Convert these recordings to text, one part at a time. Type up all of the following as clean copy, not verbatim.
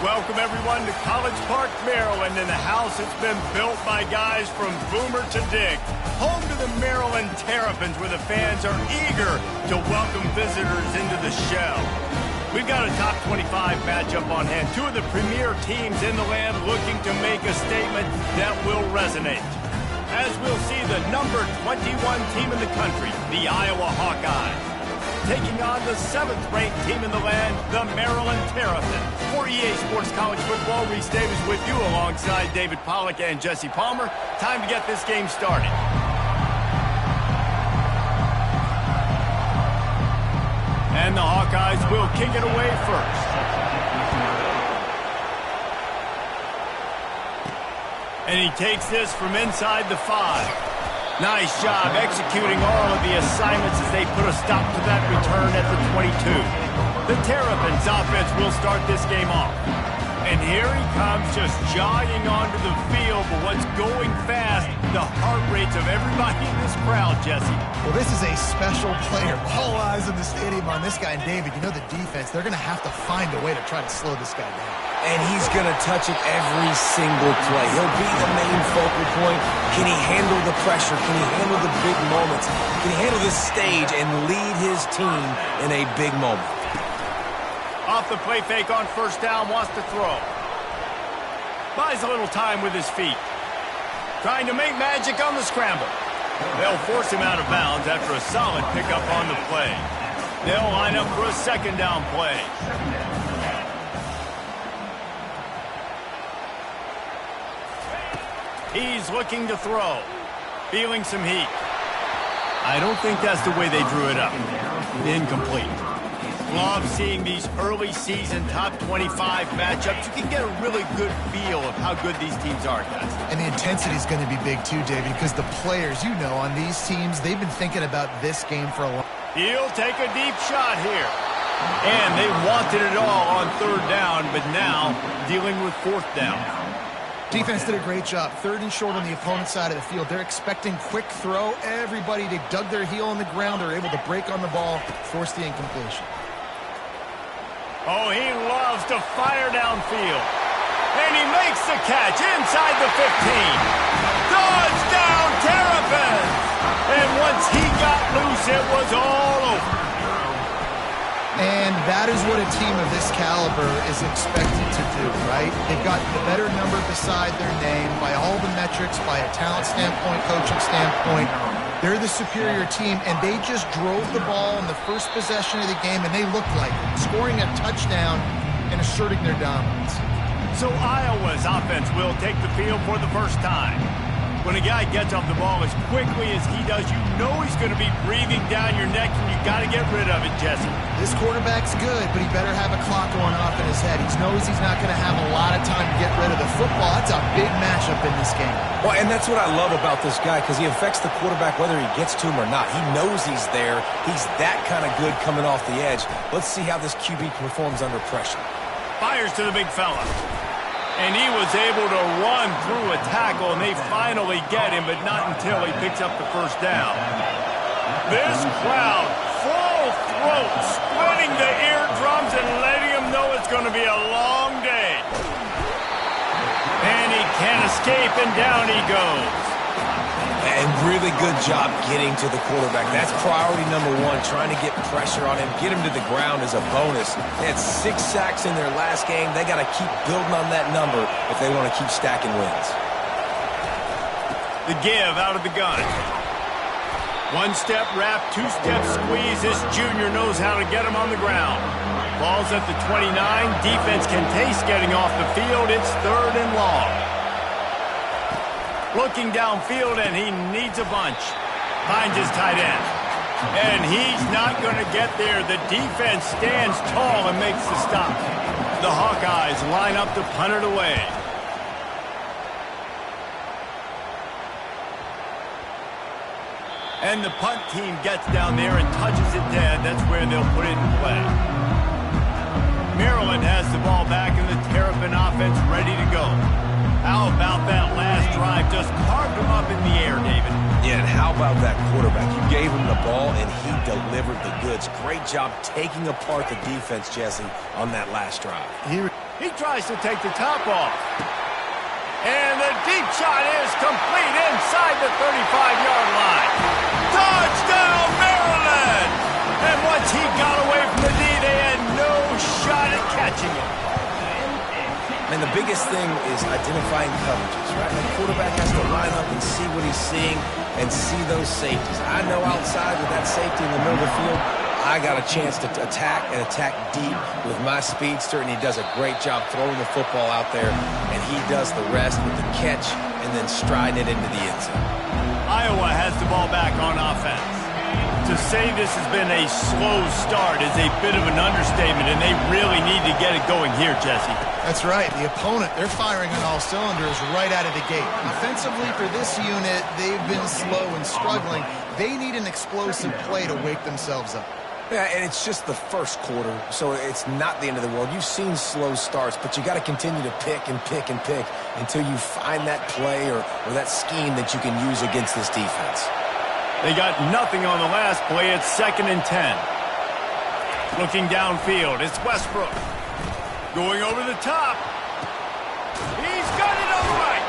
Welcome, everyone, to College Park, Maryland, in a house that's been built by guys from Boomer to Dick. Home to the Maryland Terrapins, where the fans are eager to welcome visitors into the shell. We've got a top 25 matchup on hand. Two of the premier teams in the land looking to make a statement that will resonate. As we'll see, the number 21 team in the country, the Iowa Hawkeyes, taking on the 7th-ranked team in the land, the Maryland Terrapins. For EA Sports College Football, Reese Davis with you alongside David Pollack and Jesse Palmer. Time to get this game started. And the Hawkeyes will kick it away first. And he takes this from inside the 5. Nice job executing all of the assignments as they put a stop to that return at the 22. The Terrapins offense will start this game off. And here he comes, just jogging onto the field. But what's going fast, the heart rates of everybody in this crowd, Jesse. Well, this is a special player. All eyes in the stadium on this guy. And David, you know the defense, they're going to have to find a way to try to slow this guy down. And he's going to touch it every single play. He'll be the main focal point. Can he handle the pressure? Can he handle the big moments? Can he handle this stage and lead his team in a big moment? Off the play fake on first down, wants to throw. Buys a little time with his feet. Trying to make magic on the scramble. They'll force him out of bounds after a solid pickup on the play. They'll line up for a second down play. He's looking to throw. Feeling some heat. I don't think that's the way they drew it up. Incomplete. Love seeing these early season top 25 matchups. You can get a really good feel of how good these teams are, guys. And the intensity is going to be big too, David, because the players, you know, on these teams, they've been thinking about this game for a long time. He'll take a deep shot here. And they wanted it all on third down, but now dealing with fourth down. Defense did a great job. 3rd and short on the opponent's side of the field. They're expecting quick throw. Everybody, they dug their heel on the ground. They're able to break on the ball, force the incompletion. Oh, he loves to fire downfield. And he makes the catch inside the 15. Touchdown, Terrapins! And once he got loose, it was all over. And that is what a team of this caliber is expected to do, right? They've got the better number beside their name by all the metrics, by a talent standpoint, coaching standpoint. They're the superior team, and they just drove the ball in the first possession of the game, and they looked like it, scoring a touchdown and asserting their dominance. So Iowa's offense will take the field for the first time. When a guy gets off the ball as quickly as he does, you know he's going to be breathing down your neck, and you got to get rid of it, Jesse. This quarterback's good, but he better have a clock going off in his head. He knows he's not going to have a lot of time to get rid of the football. That's a big matchup in this game. Well, and that's what I love about this guy, because he affects the quarterback whether he gets to him or not. He knows he's there. He's that kind of good coming off the edge. Let's see how this QB performs under pressure. Fires to the big fella. And he was able to run through a tackle, and they finally get him, but not until he picks up the first down. This crowd, full throat, splitting the eardrums and letting him know it's going to be a long day. And he can't escape, and down he goes. And really good job getting to the quarterback. That's priority number 1, trying to get pressure on him. Get him to the ground is a bonus. They had 6 sacks in their last game. They got to keep building on that number if they want to keep stacking wins. The give out of the gun. 1-step wrap, 2-step squeeze. This junior knows how to get him on the ground. Ball's at the 29. Defense can taste getting off the field. It's 3rd and long. Looking downfield, and he needs a bunch. Finds his tight end. And he's not going to get there. The defense stands tall and makes the stop. The Hawkeyes line up to punt it away. And the punt team gets down there and touches it dead. That's where they'll put it in play. Maryland has the ball back, and the Terrapin offense ready to go. How about that last drive? Just carved him up in the air, David. Yeah, and how about that quarterback? You gave him the ball, and he delivered the goods. Great job taking apart the defense, Jesse, on that last drive. He tries to take the top off. And the deep shot is complete inside the 35-yard line. Touchdown, Maryland! And once he got away from the D, they had no shot at catching him. And the biggest thing is identifying coverages, right? The quarterback has to line up and see what he's seeing and see those safeties. I know outside with that safety in the middle of the field, I got a chance to attack and attack deep with my speedster, and he does a great job throwing the football out there, and he does the rest with the catch and then striding it into the end zone. Iowa has the ball back on offense. To say this has been a slow start is a bit of an understatement, and they really need to get it going here, Jesse. That's right. The opponent, they're firing on all cylinders right out of the gate. Offensively, for this unit, they've been slow and struggling. They need an explosive play to wake themselves up. Yeah, and it's just the first quarter, so it's not the end of the world. You've seen slow starts, but you got to continue to pick and pick and pick until you find that play or that scheme that you can use against this defense. They got nothing on the last play. It's 2nd and 10. Looking downfield, it's Westbrook. Going over the top. He's got it all right.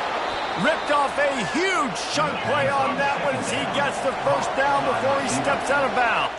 Ripped off a huge chunk play on that one as he gets the first down before he steps out of bounds.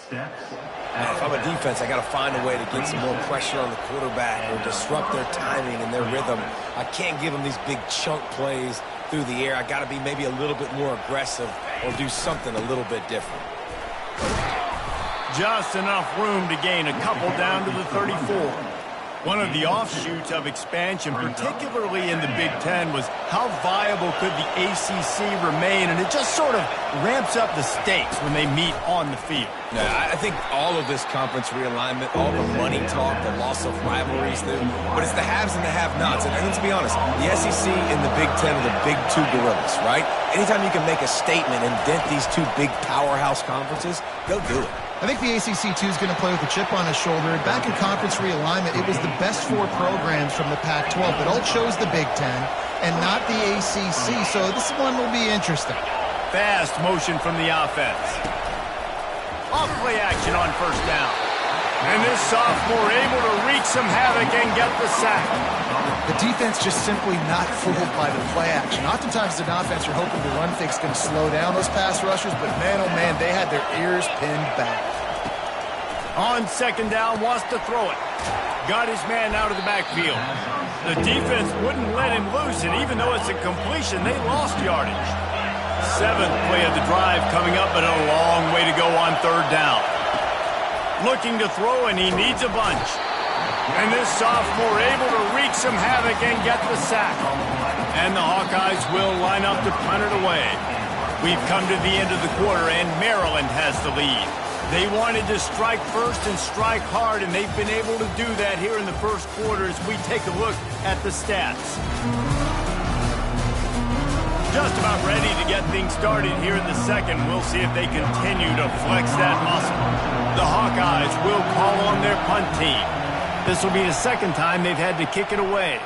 If I'm a defense, I got to find a way to get some more pressure on the quarterback or disrupt their timing and their rhythm. I can't give them these big chunk plays through the air. I got to be maybe a little bit more aggressive or do something a little bit different. Just enough room to gain a couple down to the 34. One of the offshoots of expansion, particularly in the Big Ten, was how viable could the ACC remain, and it just sort of ramps up the stakes when they meet on the field. Yeah, I think all of this conference realignment, all the money talk, the loss of rivalries, but it's the haves and the have-nots. And let's be honest, the SEC and the Big Ten are the big two gorillas, right? Anytime you can make a statement and dent these two big powerhouse conferences, go do it. I think the ACC, too, is going to play with a chip on his shoulder. Back in conference realignment, it was the best 4 programs from the Pac-12 that all chose the Big Ten and not the ACC, so this one will be interesting. Fast motion from the offense. Off play action on first down. And this sophomore able to wreak some havoc and get the sack. The defense just simply not fooled by the play action. Oftentimes, an offense, you're hoping the run fake's going to slow down those pass rushers, but man, oh man, they had their ears pinned back. On second down, wants to throw it. Got his man out of the backfield. The defense wouldn't let him loose, and even though it's a completion, they lost yardage. 7th play of the drive coming up, but a long way to go on third down. Looking to throw, and he needs a bunch. And this sophomore able to wreak some havoc and get the sack. And the Hawkeyes will line up to punt it away. We've come to the end of the quarter, and Maryland has the lead. They wanted to strike first and strike hard, and they've been able to do that here in the first quarter as we take a look at the stats. Just about ready to get things started here in the second. We'll see if they continue to flex that muscle. The Hawkeyes will call on their punt team. This will be the second time they've had to kick it away.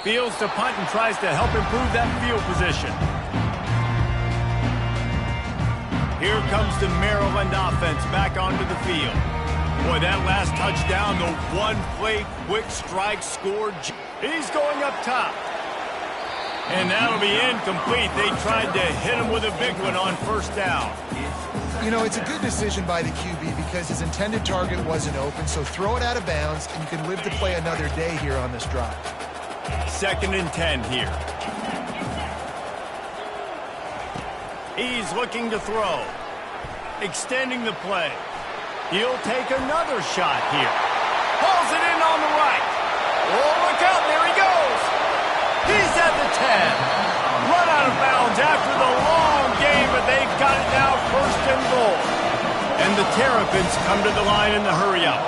Fields to punt and tries to help improve that field position. Here comes the Maryland offense back onto the field. Boy, that last touchdown, the one-play quick strike scored. He's going up top. And that'll be incomplete. They tried to hit him with a big one on first down. You know, it's a good decision by the QB because his intended target wasn't open, so throw it out of bounds, and you can live to play another day here on this drive. 2nd and 10 here. He's looking to throw. Extending the play. He'll take another shot here. Hauls it in on the right. Oh, look out. There he goes. He's at the 10. Run out of bounds after the long game, but they've got it now first and goal. And the Terrapins come to the line in the hurry-up.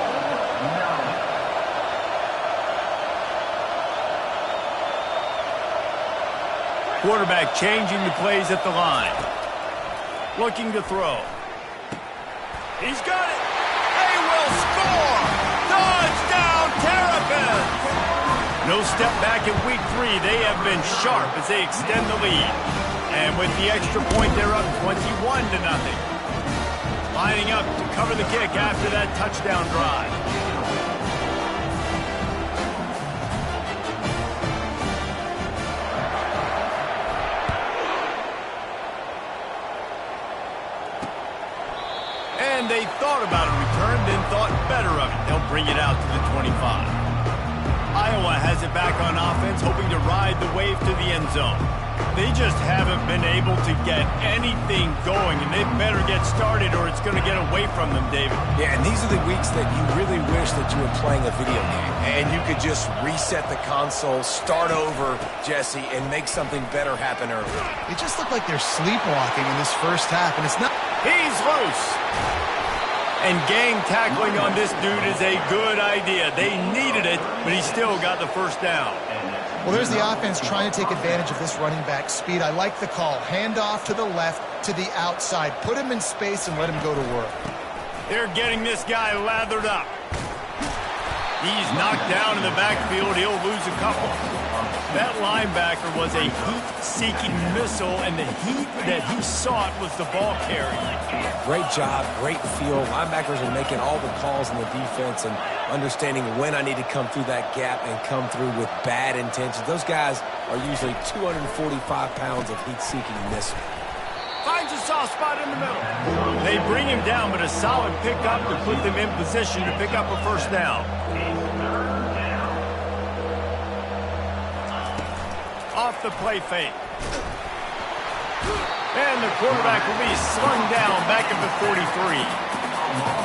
Quarterback changing the plays at the line. Looking to throw. He's got it. They will score. Touchdown, Terrapins. No step back in week 3. They have been sharp as they extend the lead. And with the extra point, they're up 21-0. Lining up to cover the kick after that touchdown drive. And they thought about a return, then thought better of it. They'll bring it out to the 25. Iowa has it back on offense, hoping to ride the wave to the end zone. They just haven't been able to get anything going, and they better get started or it's going to get away from them, David. Yeah, and these are the weeks that you really wish that you were playing a video game, and you could just reset the console, start over, Jesse, and make something better happen early. They just look like they're sleepwalking in this first half, and it's not... He's loose. And gang tackling on this dude is a good idea. They needed it, but he still got the first down. Well, there's the offense trying to take advantage of this running back speed. I like the call. Hand off to the left, to the outside. Put him in space and let him go to work. They're getting this guy lathered up. He's knocked down in the backfield. He'll lose a couple. That linebacker was a heat-seeking missile, and the heat that he sought was the ball carrier. Great job, great feel. Linebackers are making all the calls in the defense and understanding when I need to come through that gap and come through with bad intentions. Those guys are usually 245 pounds of heat-seeking missile. Finds a soft spot in the middle. They bring him down, but a solid pickup to put them in position to pick up a first down. Off the play fake. And the quarterback will be slung down back at the 43.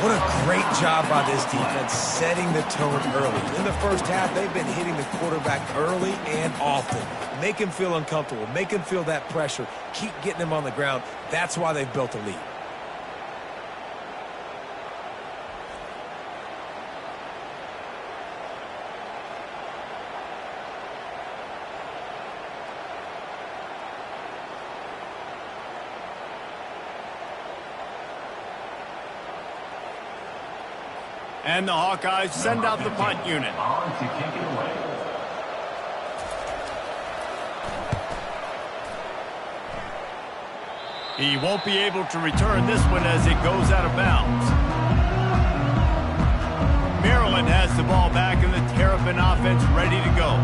What a great job by this defense setting the tone early. In the first half, they've been hitting the quarterback early and often. Make him feel uncomfortable. Make him feel that pressure. Keep getting him on the ground. That's why they've built a lead. And the Hawkeyes send out the punt unit. He won't be able to return this one as it goes out of bounds. Maryland has the ball back and the Terrapin offense ready to go.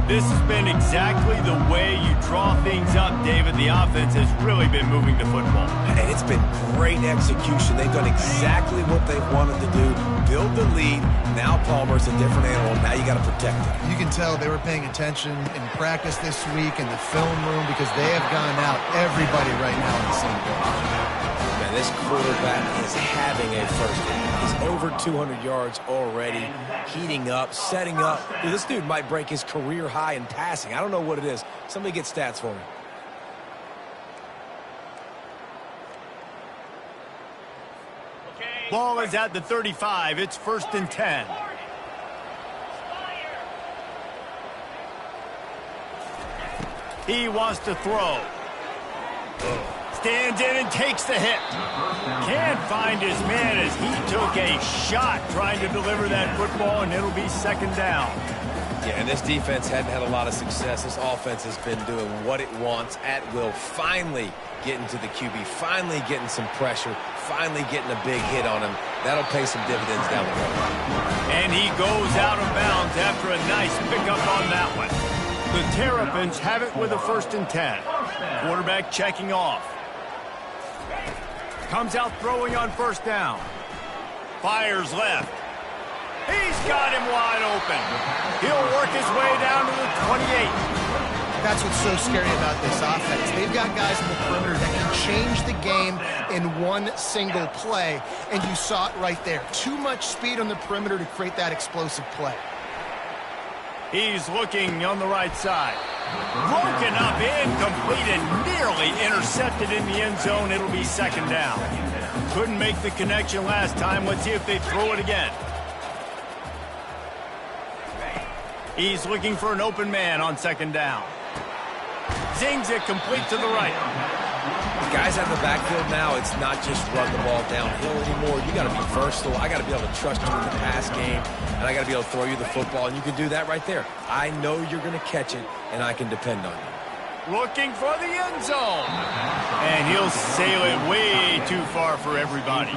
This has been exactly the way you draw things up, David. The offense has really been moving the football. And it's been great execution. They've done exactly what they've wanted to do. Build the lead. Now Palmer's a different animal. Now you got to protect it. You can tell they were paying attention in practice this week in the film room because they have gone out everybody right now in the same page. Man, this quarterback is having a first half. He's over 200 yards already, heating up, setting up. Dude, this dude might break his career high in passing. I don't know what it is. Somebody get stats for me. Ball is at the 35. It's 1st and 10. He wants to throw. Stands in and takes the hit. Can't find his man as he took a shot trying to deliver that football, and it'll be 2nd down. Yeah, and this defense hadn't had a lot of success. This offense has been doing what it wants at will. Finally getting to the QB, finally getting some pressure, finally getting a big hit on him. That'll pay some dividends down the road. And he goes out of bounds after a nice pickup on that one. The Terrapins have it with a 1st and 10. Quarterback checking off. Comes out throwing on 1st down. Fires left. He's got him wide open. He'll work his way down to the 28. That's what's so scary about this offense. They've got guys in the perimeter that can change the game in one single play, and you saw it right there. Too much speed on the perimeter to create that explosive play. He's looking on the right side. Broken up, incomplete, and nearly intercepted in the end zone. It'll be second down. Couldn't make the connection last time. Let's see if they throw it again. He's looking for an open man on second down. Zings it complete to the right. Guys out in the backfield now, it's not just run the ball downhill anymore. You got to be versatile. I got to be able to trust you in the pass game, and I got to be able to throw you the football, and you can do that right there. I know you're going to catch it, and I can depend on you. Looking for the end zone. And he'll sail it way too far for everybody.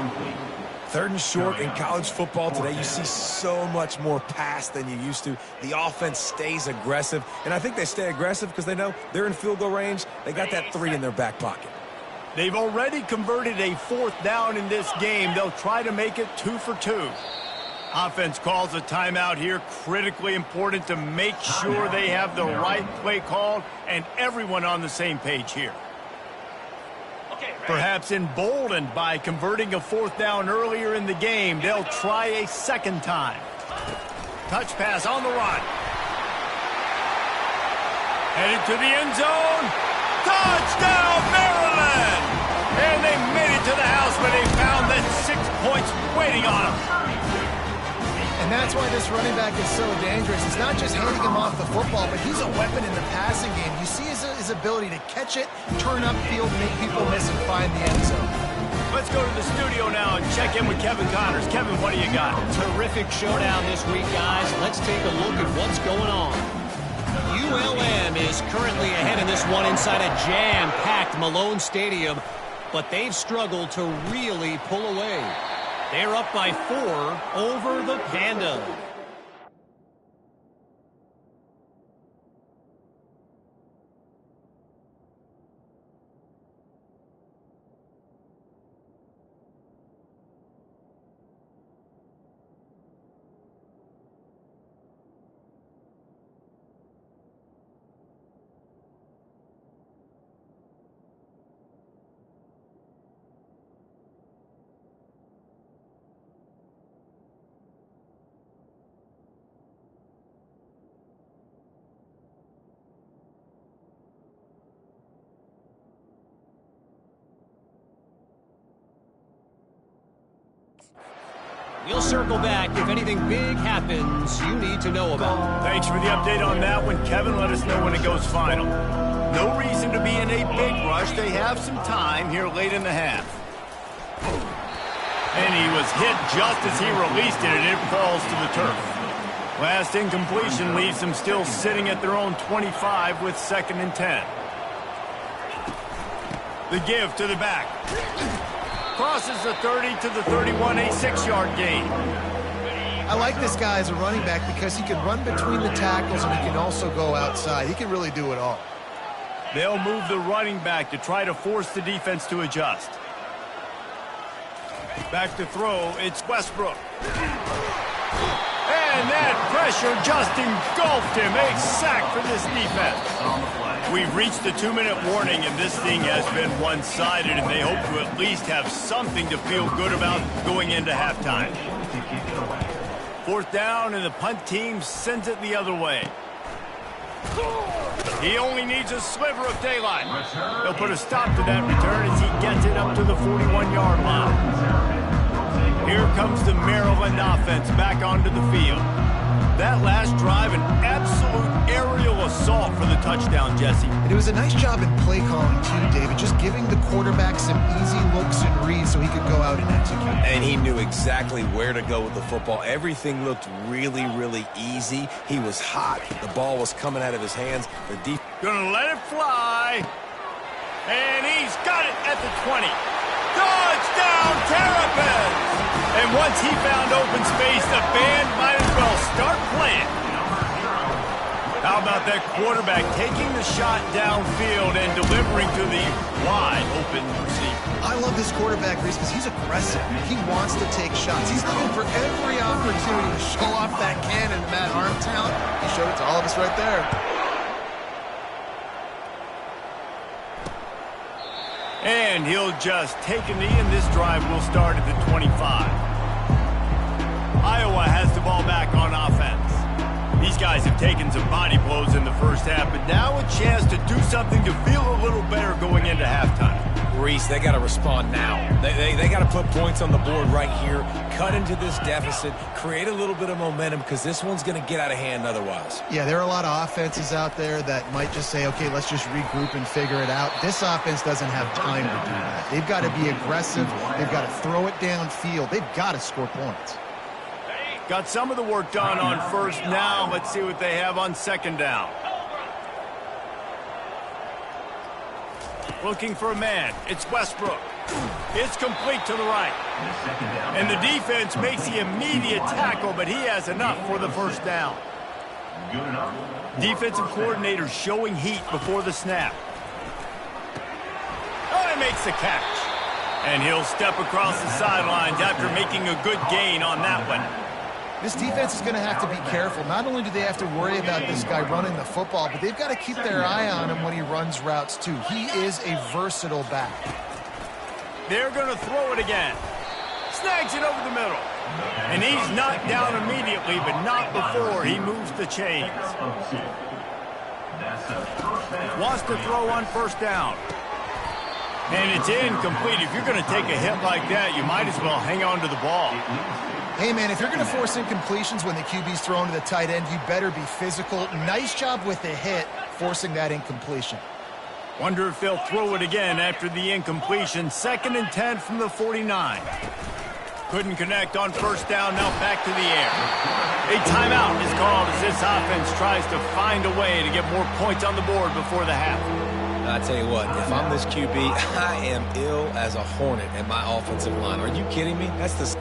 Third and short in college football today, you see so much more pass than you used to. The offense stays aggressive, and I think they stay aggressive because they know they're in field goal range. They got that 3 in their back pocket. They've already converted a 4th down in this game. They'll try to make it 2 for 2. Offense calls a timeout here. Critically important to make sure they have the right play called and everyone on the same page here. Perhaps emboldened by converting a 4th down earlier in the game, they'll try a second time. Touch pass on the run. Headed to the end zone. Touchdown, Maryland! And they made it to the house, but they found that 6 points waiting on them. And that's why this running back is so dangerous. It's not just handing him off the football, but he's a weapon in the passing game. You see his ability to catch it, turn upfield, make people miss, and find the end zone. Let's go to the studio now and check in with Kevin Connors. Kevin, what do you got? Terrific showdown this week, guys. Let's take a look at what's going on. ULM is currently ahead in this one inside a jam-packed Malone Stadium, but they've struggled to really pull away. They're up by 4 over the Panda. We'll circle back if anything big happens you need to know about. Thanks for the update on that one, Kevin. Let us know when it goes final. No reason to be in a big rush. They have some time here late in the half. And he was hit just as he released it, and it falls to the turf. Last incompletion leaves them still sitting at their own 25 with 2nd and 10. The give to the back. Crosses the 30 to the 31, a 6-yard gain. I like this guy as a running back because he can run between the tackles and he can also go outside. He can really do it all. They'll move the running back to try to force the defense to adjust. Back to throw, it's Westbrook. And that pressure just engulfed him. A sack for this defense. We've reached the 2-minute warning, and this thing has been one-sided, and they hope to at least have something to feel good about going into halftime. 4th down, and the punt team sends it the other way. He only needs a sliver of daylight. They'll put a stop to that return as he gets it up to the 41-yard line. Here comes the Maryland offense back onto the field. That last drive, an absolute aerial assault for the touchdown, Jesse. And it was a nice job in play calling, too, David, just giving the quarterback some easy looks and reads so he could go out and execute. And he knew exactly where to go with the football. Everything looked really, really easy. He was hot. The ball was coming out of his hands. The deep. Gonna let it fly. And he's got it at the 20. Touchdown, Terrapins! And once he found open space, the band might as well start playing. How about that quarterback taking the shot downfield and delivering to the wide open receiver? I love this quarterback, Reese, because he's aggressive. He wants to take shots. He's looking for every opportunity to show off that cannon and that arm talent. He showed it to all of us right there. And he'll just take a knee, and this drive will start at the 25. Iowa has the ball back on offense. These guys have taken some body blows in the first half, but now a chance to do something to feel a little better going into halftime. Reese, they got to respond now. They got to put points on the board right here, cut into this deficit, create a little bit of momentum, because this one's going to get out of hand otherwise. Yeah, there are a lot of offenses out there that might just say, okay, let's just regroup and figure it out. This offense doesn't have time to do that. They've got to be aggressive. They've got to throw it downfield. They've got to score points. Got some of the work done on first. Now let's see what they have on second down. Looking for a man. It's Westbrook. It's complete to the right. And the defense makes the immediate tackle, but he has enough for the first down. Defensive coordinator showing heat before the snap. Oh, he makes the catch. And he'll step across the sidelines after making a good gain on that one. This defense is going to have to be careful. Not only do they have to worry about this guy running the football, but they've got to keep their eye on him when he runs routes too. He is a versatile back. They're going to throw it again. Snags it over the middle. And he's knocked down immediately, but not before he moves the chains. Wants to throw on first down. And it's incomplete. If you're going to take a hit like that, you might as well hang on to the ball. Hey, man, if you're going to force incompletions when the QB's thrown to the tight end, you better be physical. Nice job with the hit, forcing that incompletion. Wonder if they'll throw it again after the incompletion. 2nd and 10 from the 49. Couldn't connect on first down, now back to the air. A timeout is called as this offense tries to find a way to get more points on the board before the half. I tell you what, if I'm this QB, I am ill as a hornet at my offensive line. Are you kidding me? That's the...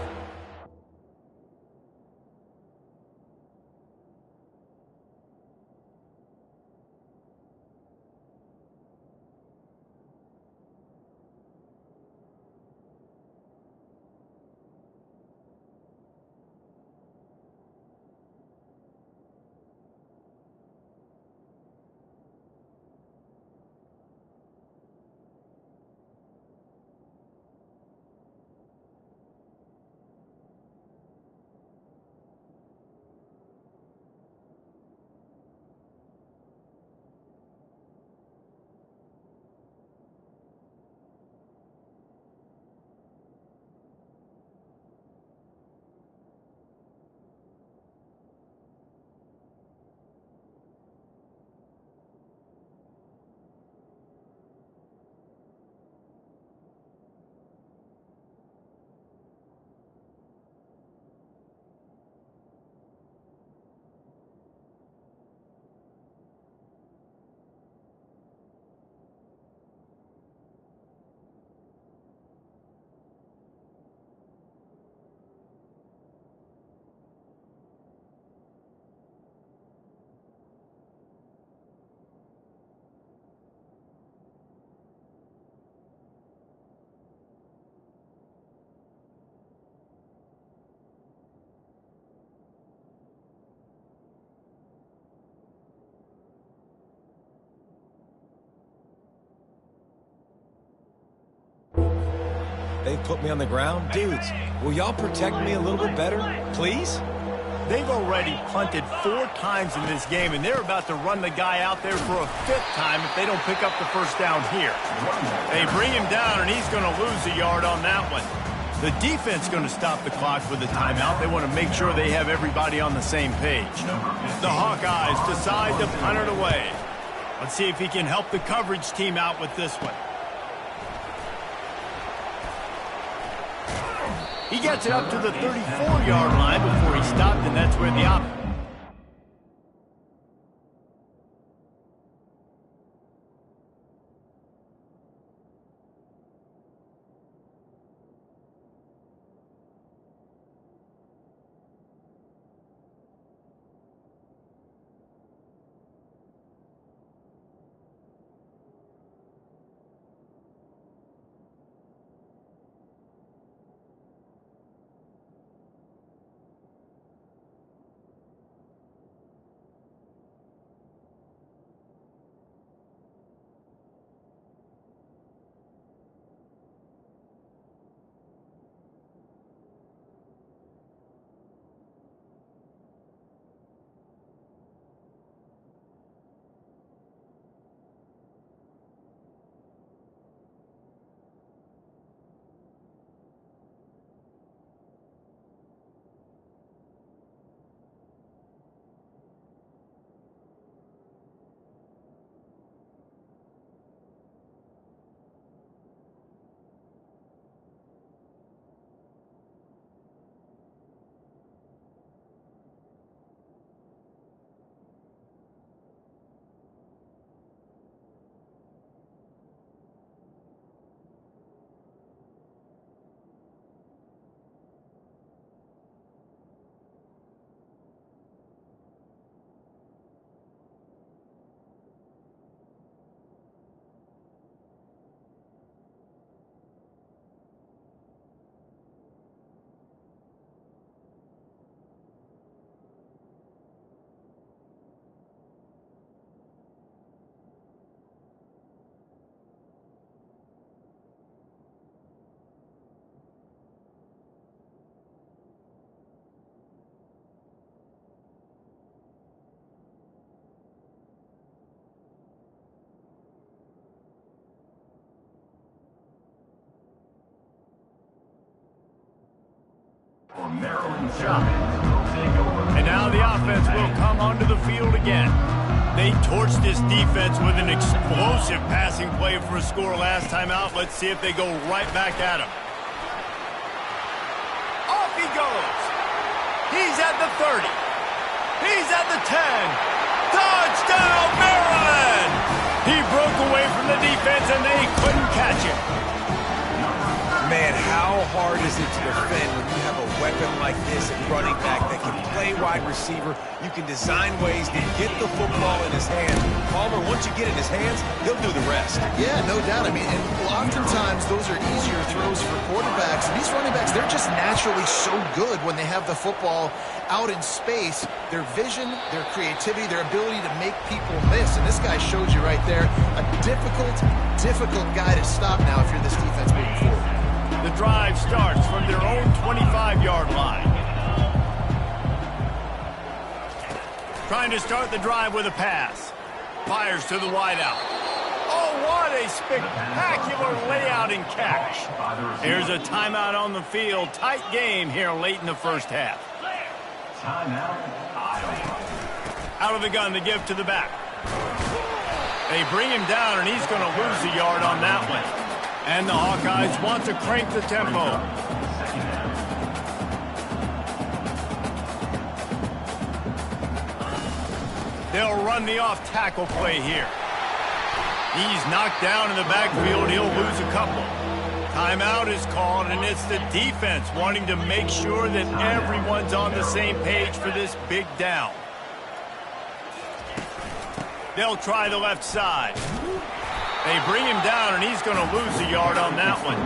They put me on the ground. Dudes, will y'all protect me a little bit better, please? They've already punted 4 times in this game, and they're about to run the guy out there for a 5th time if they don't pick up the first down here. They bring him down, and he's going to lose a yard on that one. The defense going to stop the clock with a timeout. They want to make sure they have everybody on the same page. The Hawkeyes decide to punt it away. Let's see if he can help the coverage team out with this one. He gets it up to the 34-yard line before he stopped, and that's where the And now the offense will come onto the field again. They torched this defense with an explosive passing play for a score last time out. Let's see if they go right back at him. Off he goes. He's at the 30. He's at the 10. Touchdown, Maryland! He broke away from the defense, and they couldn't catch him. Man, how hard is it to defend when you have a weapon like this at running back that can play wide receiver? You can design ways to get the football in his hands. Palmer, once you get it in his hands, he'll do the rest. Yeah, no doubt. I mean, and oftentimes those are easier throws for quarterbacks. And these running backs, they're just naturally so good when they have the football out in space. Their vision, their creativity, their ability to make people miss. And this guy showed you right there, a difficult guy to stop now if you're this defense moving forward. The drive starts from their own 25-yard line. Trying to start the drive with a pass. Fires to the wideout. Oh, what a spectacular layout and catch. Here's a timeout on the field. Tight game here late in the first half. Out of the gun, the give to the back. They bring him down, and he's going to lose a yard on that one. And the Hawkeyes want to crank the tempo. They'll run the off-tackle play here. He's knocked down in the backfield. He'll lose a couple. Timeout is called, and it's the defense wanting to make sure that everyone's on the same page for this big down. They'll try the left side. They bring him down, and he's going to lose a yard on that one.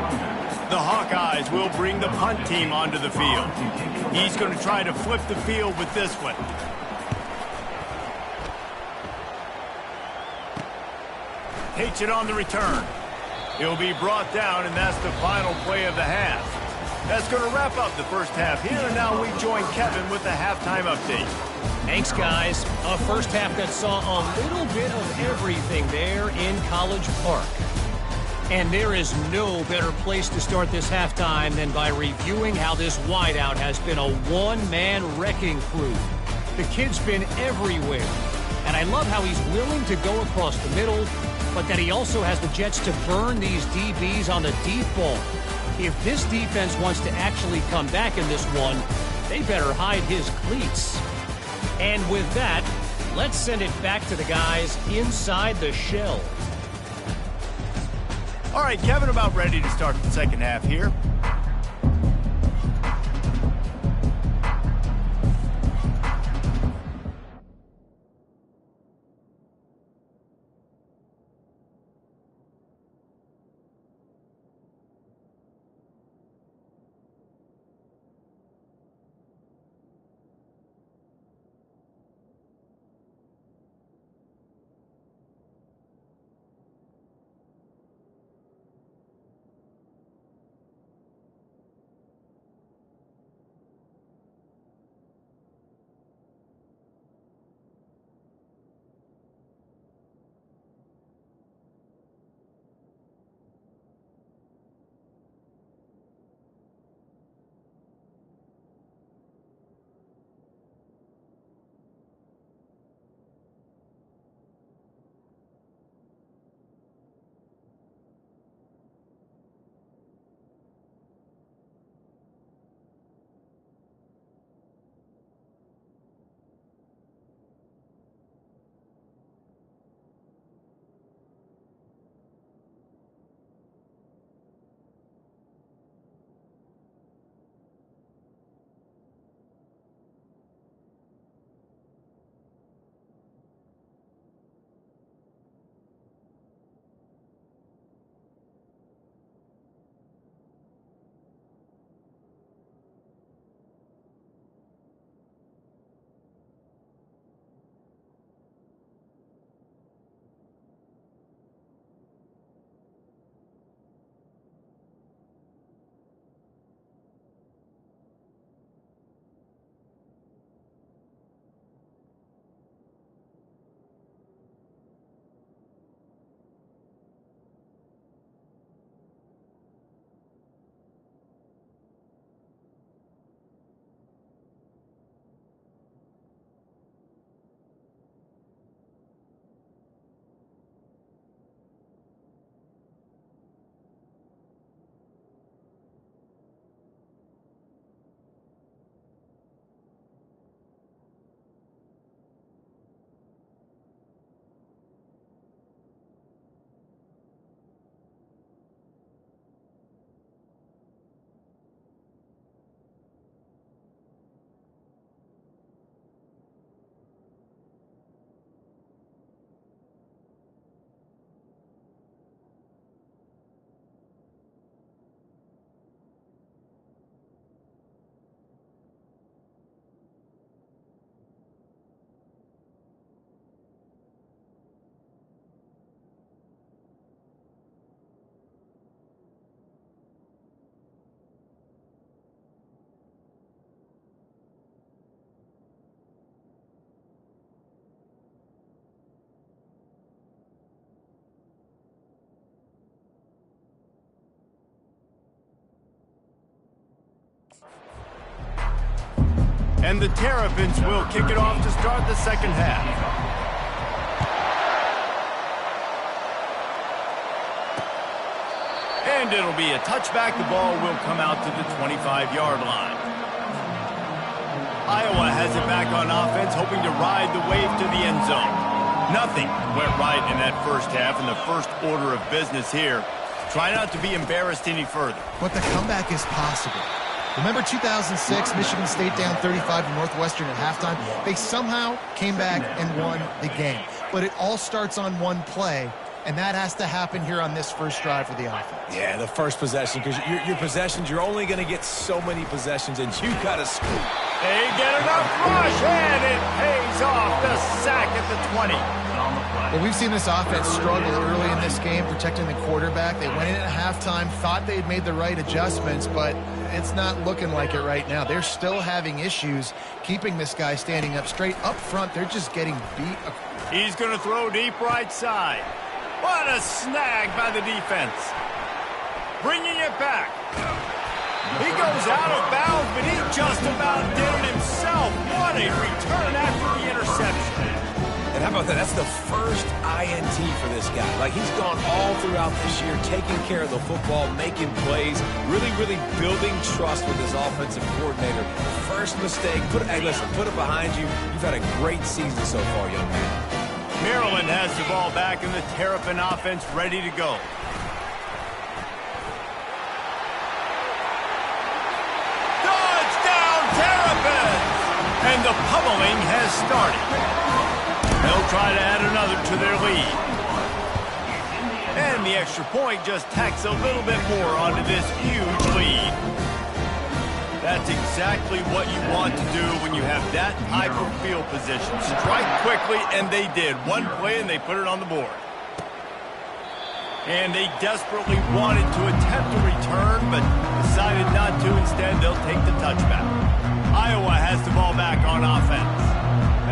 The Hawkeyes will bring the punt team onto the field. He's going to try to flip the field with this one. Takes it on the return. He'll be brought down, and that's the final play of the half. That's going to wrap up the first half here, and now we join Kevin with the halftime update. Thanks, guys. A first half that saw a little bit of everything there in College Park. And there is no better place to start this halftime than by reviewing how this wideout has been a one-man wrecking crew. The kid's been everywhere. And I love how he's willing to go across the middle, but that he also has the jets to burn these DBs on the deep ball. If this defense wants to actually come back in this one, they better hide his cleats. And with that, let's send it back to the guys inside the shell. All right, Kevin, about ready to start the second half here. And the Terrapins will kick it off to start the second half. And it'll be a touchback. The ball will come out to the 25-yard line. Iowa has it back on offense, hoping to ride the wave to the end zone. Nothing went right in that first half, and the first order of business here. Try not to be embarrassed any further. But the comeback is possible. Remember 2006, Michigan State down 35 to Northwestern at halftime? They somehow came back and won the game. But it all starts on one play, and that has to happen here on this first drive for the offense. Yeah, the first possession, because your possessions, you're only going to get so many possessions, and you got to scoop. They get enough rush, and it pays off. The sack at the 20. Well, we've seen this offense struggle early in this game protecting the quarterback. They went in at halftime, thought they had made the right adjustments, but it's not looking like it right now. They're still having issues keeping this guy standing up straight. Up front, they're just getting beat. He's going to throw deep right side. What a snag by the defense. Bringing it back. He goes out of bounds, but he just about did it himself. What a return after the interception. And how about that? That's the first INT for this guy. Like, he's gone all throughout this year, taking care of the football, making plays, really, really building trust with his offensive coordinator. First mistake, hey, listen, put it behind you. You've had a great season so far, young man. Maryland has the ball back and the Terrapin offense ready to go. Touchdown, Terrapins! And the pummeling has started. They'll try to add another to their lead. And the extra point just tacks a little bit more onto this huge lead. That's exactly what you want to do when you have that type of field position. Strike quickly, and they did. One play, and they put it on the board. And they desperately wanted to attempt a return, but decided not to. Instead, they'll take the touchback. Iowa has the ball back on offense.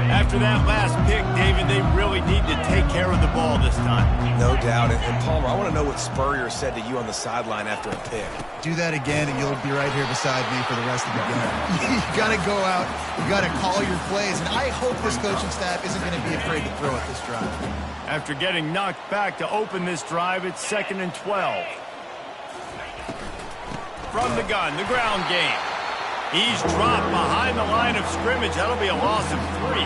After that last pick, David, they really need to take care of the ball this time. No doubt. And Palmer, I want to know what Spurrier said to you on the sideline after a pick. Do that again, and you'll be right here beside me for the rest of the game. You got to go out. You got to call your plays, and I hope this coaching staff isn't going to be afraid to throw at this drive. After getting knocked back to open this drive, it's 2nd and 12. From the gun, the ground game. He's dropped behind the line of scrimmage. That'll be a loss of 3.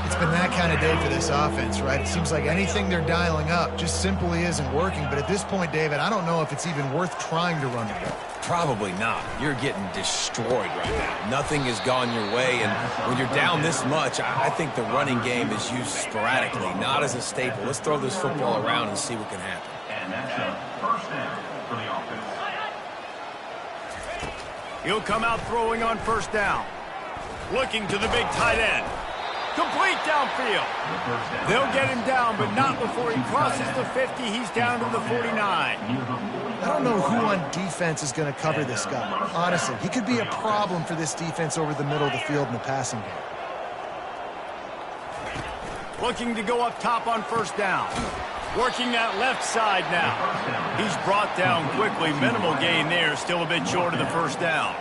It's been that kind of day for this offense, right? It seems like anything they're dialing up just simply isn't working. But at this point, David, I don't know if it's even worth trying to run the ball. Probably not. You're getting destroyed right now. Nothing has gone your way, and when you're down this much, I think the running game is used sporadically, not as a staple. Let's throw this football around and see what can happen. And that's a first down for the offense. He'll come out throwing on first down. Looking to the big tight end. Complete downfield. They'll get him down, but not before he crosses the 50. He's down to the 49. I don't know who on defense is going to cover this guy. Honestly, he could be a problem for this defense over the middle of the field in the passing game. Looking to go up top on first down. Working that left side now. He's brought down quickly. Minimal gain there. Still a bit short of the first down.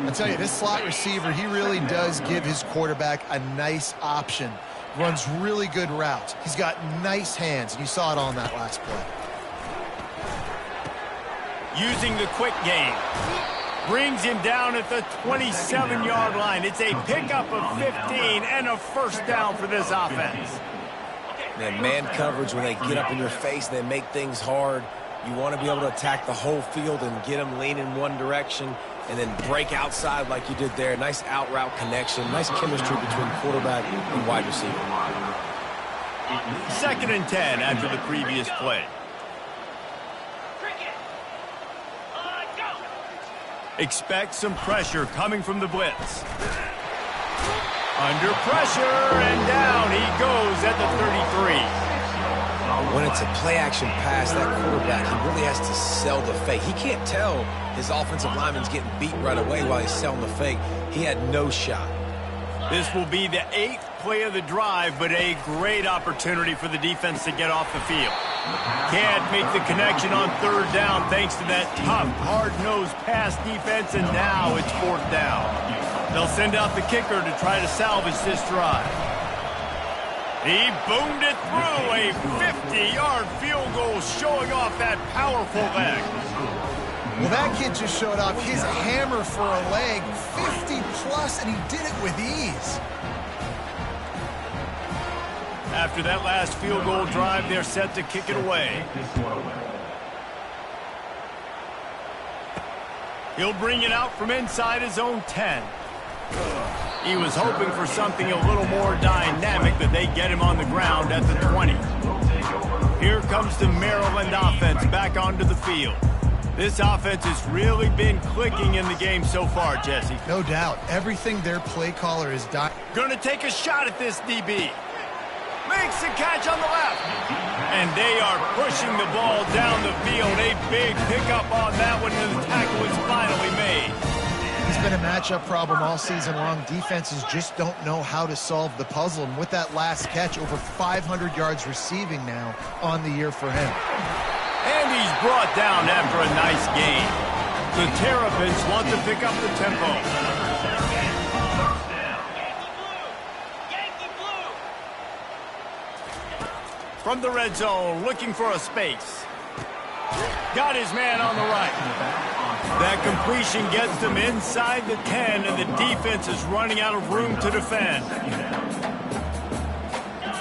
I tell you, this slot receiver, he really does give his quarterback a nice option. Runs really good routes. He's got nice hands, and you saw it on that last play. Using the quick game. Brings him down at the 27-yard line. It's a pickup of 15 and a first down for this offense. And man coverage, when they get up in your face, they make things hard. You want to be able to attack the whole field and get them leaning one direction and then break outside like you did there. Nice out route connection. Nice chemistry between quarterback and wide receiver. 2nd and 10 after the previous play. Expect some pressure coming from the blitz. Under pressure, and down he goes at the 33. When it's a play-action pass, that quarterback, he really has to sell the fake. He can't tell his offensive lineman's getting beat right away while he's selling the fake. He had no shot. This will be the 8th play of the drive, but a great opportunity for the defense to get off the field. Can't make the connection on 3rd down thanks to that tough, hard-nosed pass defense, and now it's 4th down. They'll send out the kicker to try to salvage this drive. He boomed it through, a 50-yard field goal showing off that powerful leg. Well, that kid just showed off his hammer for a leg, 50-plus, and he did it with ease. After that last field goal drive, they're set to kick it away. He'll bring it out from inside his own 10. He was hoping for something a little more dynamic, but they get him on the ground at the 20. Here comes the Maryland offense back onto the field. This offense has really been clicking in the game so far, Jesse. No doubt. Everything their play caller is done. Going to take a shot at this DB. Makes the catch on the left. And they are pushing the ball down the field. A big pickup on that one, and the tackle is finally made. It's been a matchup problem all season long. Defenses just don't know how to solve the puzzle. And with that last catch, over 500 yards receiving now on the year for him. And he's brought down after a nice gain. The Terrapins want to pick up the tempo. From the red zone, looking for a space. Got his man on the right. That completion gets them inside the 10, and the defense is running out of room to defend.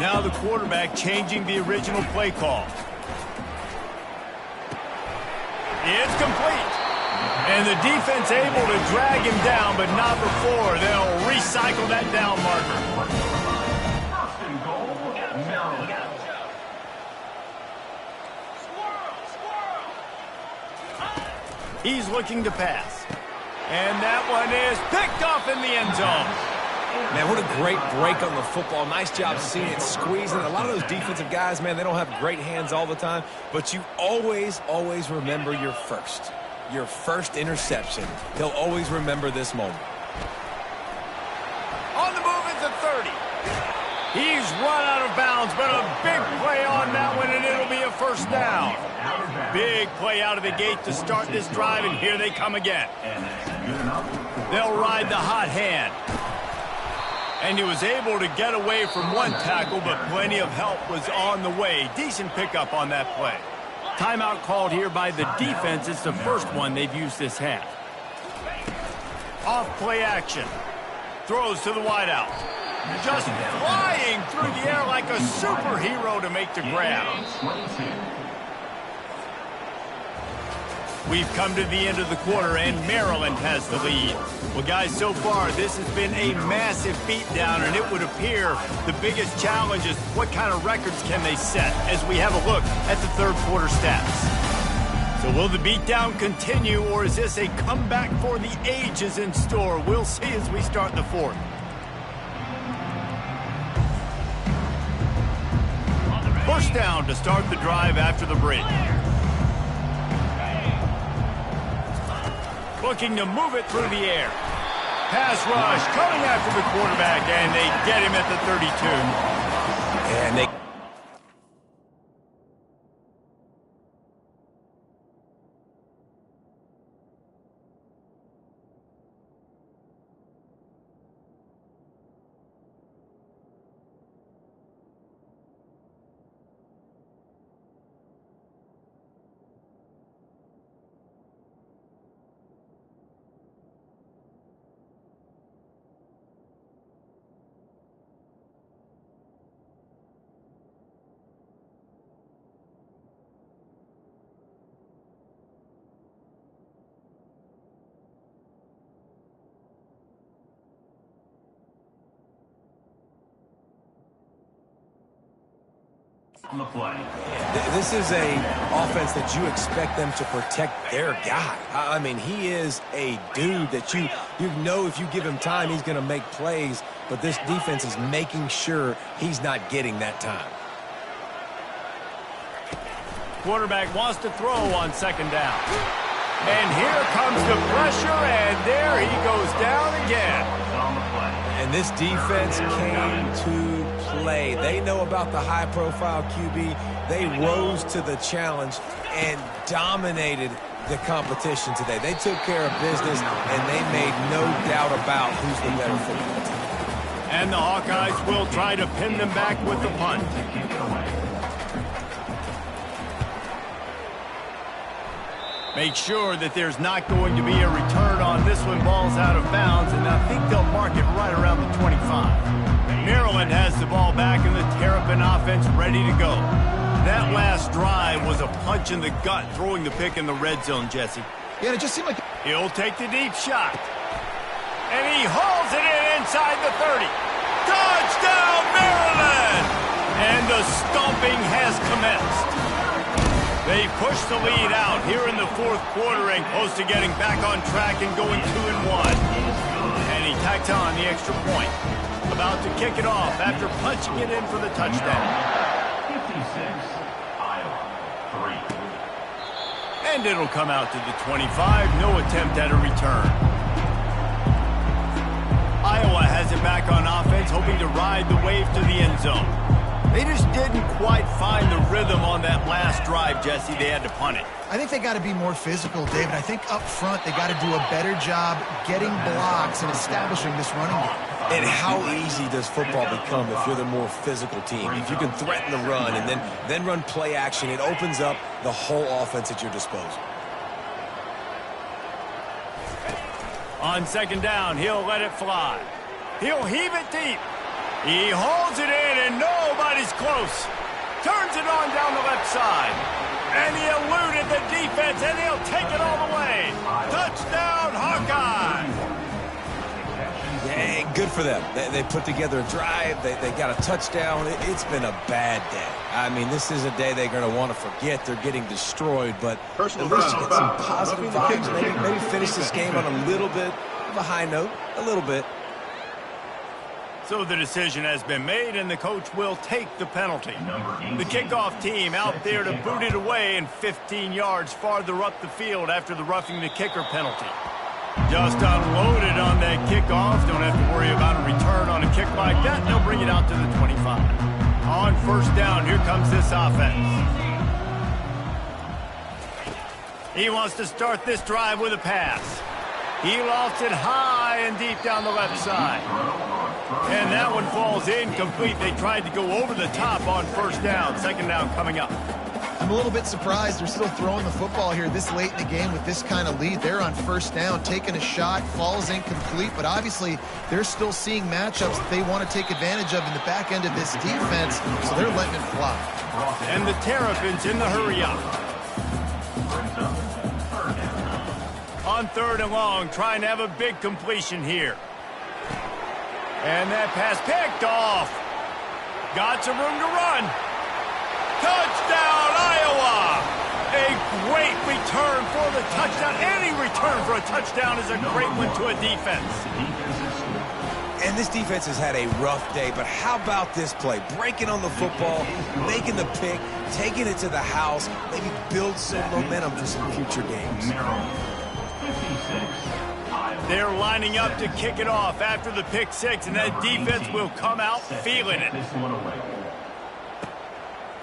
Now the quarterback changing the original play call. It's complete. And the defense able to drag him down, but not before. They'll recycle that down marker. First and goal, Maryland. He's looking to pass. And that one is picked off in the end zone. Man, what a great break on the football. Nice job seeing it squeezing. A lot of those defensive guys, man, they don't have great hands all the time, but you always, always remember your first interception. They'll always remember this moment. On the move at the 30. He's run out of bounds, but a big play on that one, and it'll be a 1st down. Big play out of the gate to start this drive, and here they come again. They'll ride the hot hand. And he was able to get away from one tackle, but plenty of help was on the way. Decent pickup on that play. Timeout called here by the defense. It's the first one they've used this half. Off play action. Throws to the wideout. Just flying through the air like a superhero to make the grab. We've come to the end of the quarter, and Maryland has the lead. Well, guys, so far, this has been a massive beatdown, and it would appear the biggest challenge is what kind of records can they set as we have a look at the 3rd quarter stats. So will the beatdown continue, or is this a comeback for the ages in store? We'll see as we start the 4th. First down to start the drive after the break. Looking to move it through the air. Pass rush coming after the quarterback, and they get him at the 32. And they... On the play. This is a offense that you expect them to protect their guy. I mean, he is a dude that you know if you give him time, he's going to make plays, but this defense is making sure he's not getting that time. Quarterback wants to throw on 2nd down. And here comes the pressure, and there he goes down again. On the play. And this defense came to play. They know about the high-profile QB. They rose to the challenge and dominated the competition today. They took care of business, and they made no doubt about who's the better football team. And the Hawkeyes will try to pin them back with the punt. Make sure that there's not going to be a return on this one. Ball's out of bounds, and I think they'll mark it right around the 25. Maryland has the ball back, and the Terrapin offense ready to go. That last drive was a punch in the gut, throwing the pick in the red zone, Jesse. Yeah, it just seemed like... He'll take the deep shot. And he hauls it in inside the 30. Touchdown, Maryland! And the stomping has commenced. They push the lead out here in the fourth quarter and close to getting back on track and going 2-1. And he tacks on the extra point. About to kick it off after punching it in for the touchdown. 56, Iowa 3. And it'll come out to the 25. No attempt at a return. Iowa has it back on offense, hoping to ride the wave to the end zone. They just didn't quite find the rhythm on that last drive, Jesse. They had to punt it. I think they got to be more physical, David. I think up front they got to do a better job getting blocks and establishing this running game. And how easy does football become if you're the more physical team? If you can threaten the run and then run play action, it opens up the whole offense at your disposal. On second down, he'll let it fly. He'll heave it deep. He holds it in, and nobody's close. Turns it on down the left side. And he eluded the defense, and he'll take it all the way. Touchdown, Hawkeye! Yeah, good for them. They put together a drive. They got a touchdown. It's been a bad day. I mean, this is a day they're going to want to forget. They're getting destroyed, but at least you get some positive vibes. Maybe finish this game on a little bit of a high note, a little bit. So the decision has been made, and the coach will take the penalty. The kickoff team out there to boot it away and 15 yards farther up the field after the roughing the kicker penalty. Just unloaded on that kickoff. Don't have to worry about a return on a kick like that. They'll bring it out to the 25. On first down, here comes this offense. He wants to start this drive with a pass. He lofts it high and deep down the left side. And that one falls incomplete. They tried to go over the top on first down. Second down coming up. I'm a little bit surprised they're still throwing the football here this late in the game with this kind of lead. They're on first down, taking a shot, falls incomplete, but obviously they're still seeing matchups that they want to take advantage of in the back end of this defense, so they're letting it fly. And the Terrapins in the hurry up. On third and long, trying to have a big completion here. And that pass picked off. Got some room to run. Touchdown, Iowa! A great return for the touchdown. Any return for a touchdown is a great one to a defense. And this defense has had a rough day, but how about this play? Breaking on the football, making the pick, taking it to the house, maybe build some momentum for some future games. They're lining up to kick it off after the pick six, and that defense will come out feeling it.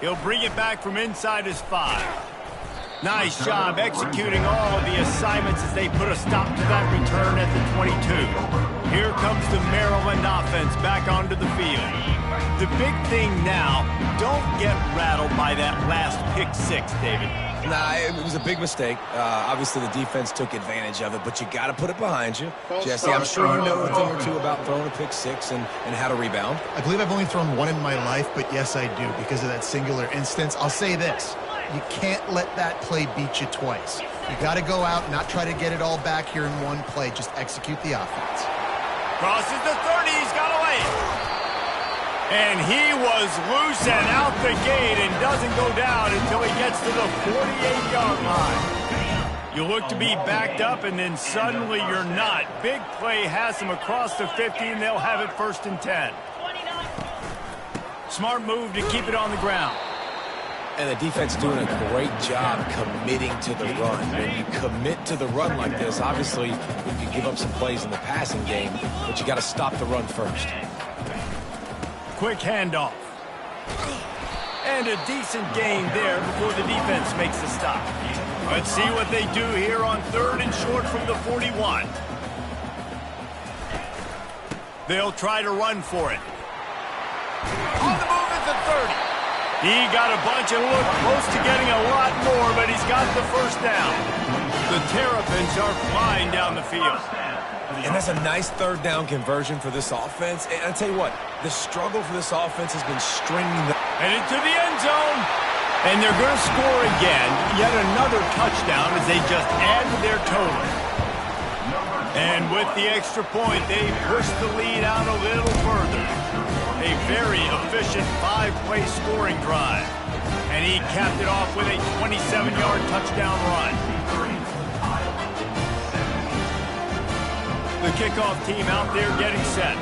He'll bring it back from inside his 5. Nice job executing all of the assignments as they put a stop to that return at the 22. Here comes the Maryland offense back onto the field. The big thing now, don't get rattled by that last pick six, David. Nah, it was a big mistake. Obviously, the defense took advantage of it, but you got to put it behind you. Jesse, I'm sure you know a thing or two about throwing a pick six and how to rebound. I believe I've only thrown one in my life, but yes, I do because of that singular instance. I'll say this. You can't let that play beat you twice. You got to go out and not try to get it all back here in one play. Just execute the offense. Crosses the 30. He's got away. And he was loose and out the gate and doesn't go down until he gets to the 48-yard line. You look to be backed up, and then suddenly you're not. Big play has him across the 50, and they'll have it first and 10. Smart move to keep it on the ground. And the defense doing a great job committing to the run. When you commit to the run like this, obviously you can give up some plays in the passing game, but you got to stop the run first. Quick handoff. And a decent gain there before the defense makes the stop. Let's see what they do here on 3rd and short from the 41. They'll try to run for it. On the move at the 30. He got a bunch and looked close to getting a lot more, but he's got the first down. The Terrapins are flying down the field. And that's a nice 3rd down conversion for this offense. And I'll tell you what, the struggle for this offense has been stringing them. And into the end zone. And they're going to score again. Yet another touchdown as they just add to their total. And with the extra point, they push the lead out a little further. A very efficient 5-play scoring drive. And he capped it off with a 27-yard touchdown run. The kickoff team out there getting set.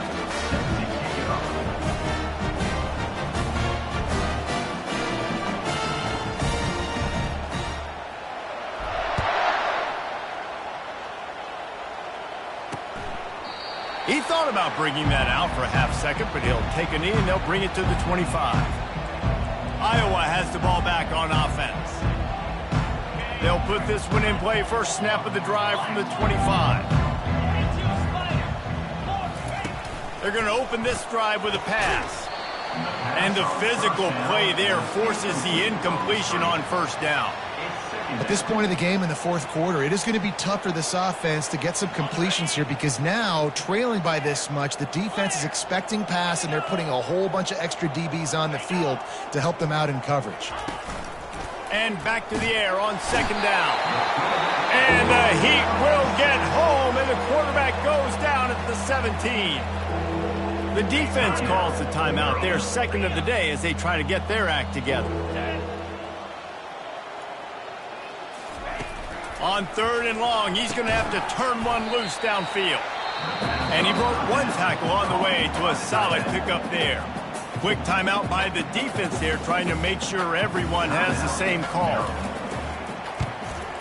He thought about bringing that out for a half second, but he'll take a knee and they'll bring it to the 25. Iowa has the ball back on offense. They'll put this one in play. First snap of the drive from the 25. They're going to open this drive with a pass. And the physical play there forces the incompletion on first down. At this point of the game in the 4th quarter, it is going to be tough for this offense to get some completions here because now, trailing by this much, the defense is expecting pass and they're putting a whole bunch of extra DBs on the field to help them out in coverage. And back to the air on 2nd down. And the Heat will get home, and the quarterback goes down at the 17. The defense calls the timeout, their 2nd of the day, as they try to get their act together. On 3rd and long, he's going to have to turn one loose downfield. And he broke one tackle on the way to a solid pickup there. Quick timeout by the defense there, trying to make sure everyone has the same call.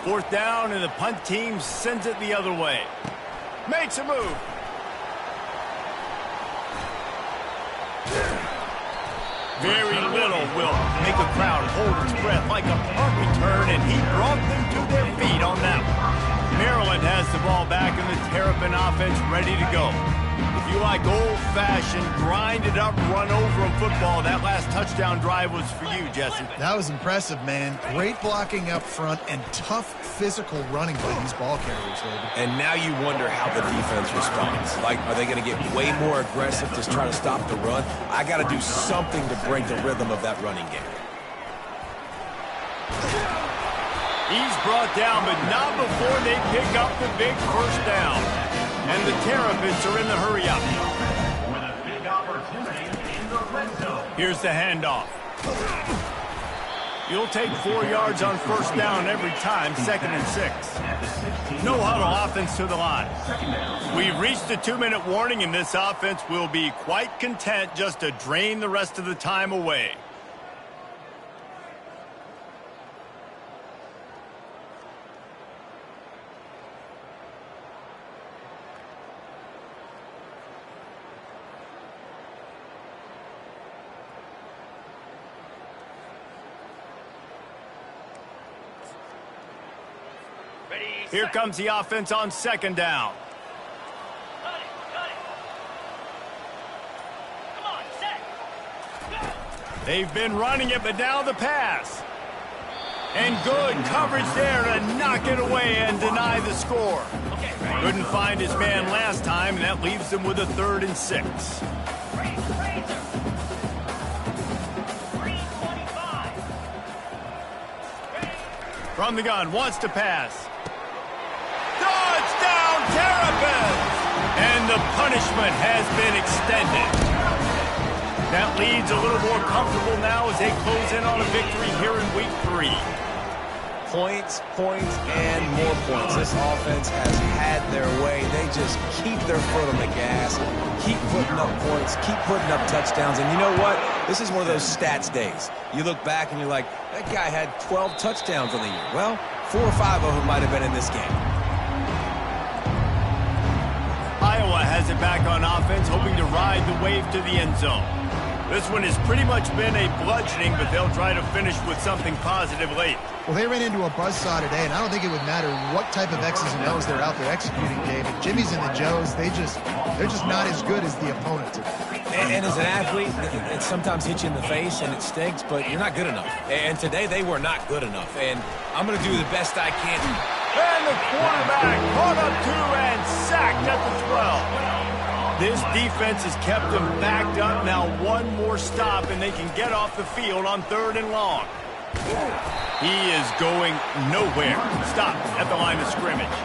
4th down, and the punt team sends it the other way. Makes a move. Very little will make a crowd hold its breath like a punt return, and he brought them to their feet on that one. Maryland has the ball back, and the Terrapin offense ready to go. If you like old-fashioned, grind-it-up, run-over-'em football, that last touchdown drive was for you, Jesse. That was impressive, man. Great blocking up front and tough physical running by these ball carriers, David. And now you wonder how the defense responds. Like, are they going to get way more aggressive to try to stop the run? I got to do something to break the rhythm of that running game. He's brought down, but not before they pick up the big first down. And the Terrapins are in the hurry-up. With a big opportunity in the red zone. Here's the handoff. You'll take 4 yards on first down every time, 2nd and 6. No huddle offense to the line. We've reached the 2-minute warning, and this offense will be quite content just to drain the rest of the time away. Here comes the offense on 2nd down. They've been running it, but now the pass. And good coverage there to knock it away and deny the score. Couldn't find his man last time, and that leaves them with a 3rd and 6. From the gun, wants to pass. Touchdown, Terrapins! And the punishment has been extended. That lead's a little more comfortable now as they close in on a victory here in week 3. Points, and more points. This offense has had their way. They just keep their foot on the gas, keep putting up points, keep putting up touchdowns. And you know what? This is one of those stats days. You look back and you're like, that guy had 12 touchdowns on the year. Well, 4 or 5 of them might have been in this game. Iowa has it back on offense, hoping to ride the wave to the end zone. This one has pretty much been a bludgeoning, but they'll try to finish with something positive late. Well, they ran into a buzzsaw today, and I don't think it would matter what type of X's and O's they're out there executing, David. Jimmy's and the Joes, they're just not as good as the opponent. And as an athlete, it sometimes hits you in the face and it stinks, but you're not good enough. And today they were not good enough. And I'm going to do the best I can. And the quarterback caught up to and sacked at the 12. This defense has kept them backed up. Now one more stop and they can get off the field on 3rd and long. He is going nowhere. Stop at the line of scrimmage.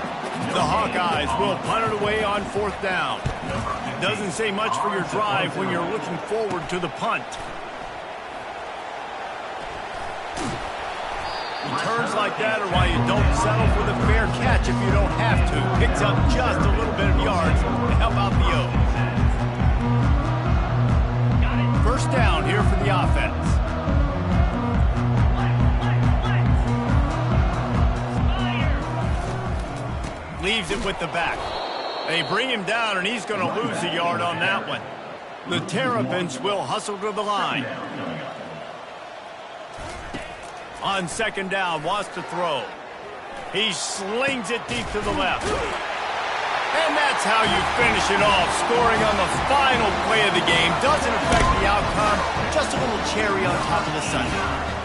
The Hawkeyes will punt it away on 4th down. Doesn't say much for your drive when you're looking forward to the punt. Returns like that are why you don't settle for the fair catch if you don't have to. Picks up just a little bit of yards to help out the O's. 1st down here for the offense. Leaves it with the back. They bring him down, and he's going to lose a yard on that one. The Terrapins will hustle to the line. On 2nd down, wants to throw. He slings it deep to the left. And that's how you finish it off. Scoring on the final play of the game. Doesn't affect the outcome. Just a little cherry on top of the sundae.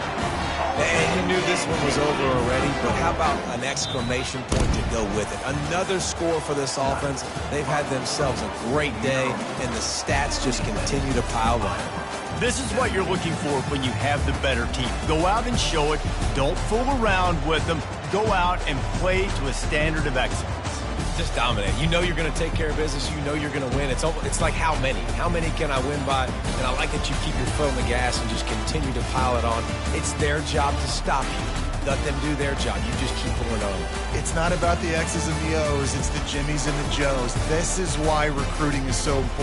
And you knew this one was over already, but how about an exclamation point to go with it? Another score for this offense. They've had themselves a great day, and the stats just continue to pile up. This is what you're looking for when you have the better team. Go out and show it. Don't fool around with them. Go out and play to a standard of excellence. Just dominate. You know you're going to take care of business. You know you're going to win. It's like how many? How many can I win by? And I like that you keep your foot on the gas and just continue to pile it on. It's their job to stop you. Let them do their job. You just keep pulling on. It's not about the X's and the O's. It's the Jimmys and the Joes. This is why recruiting is so important.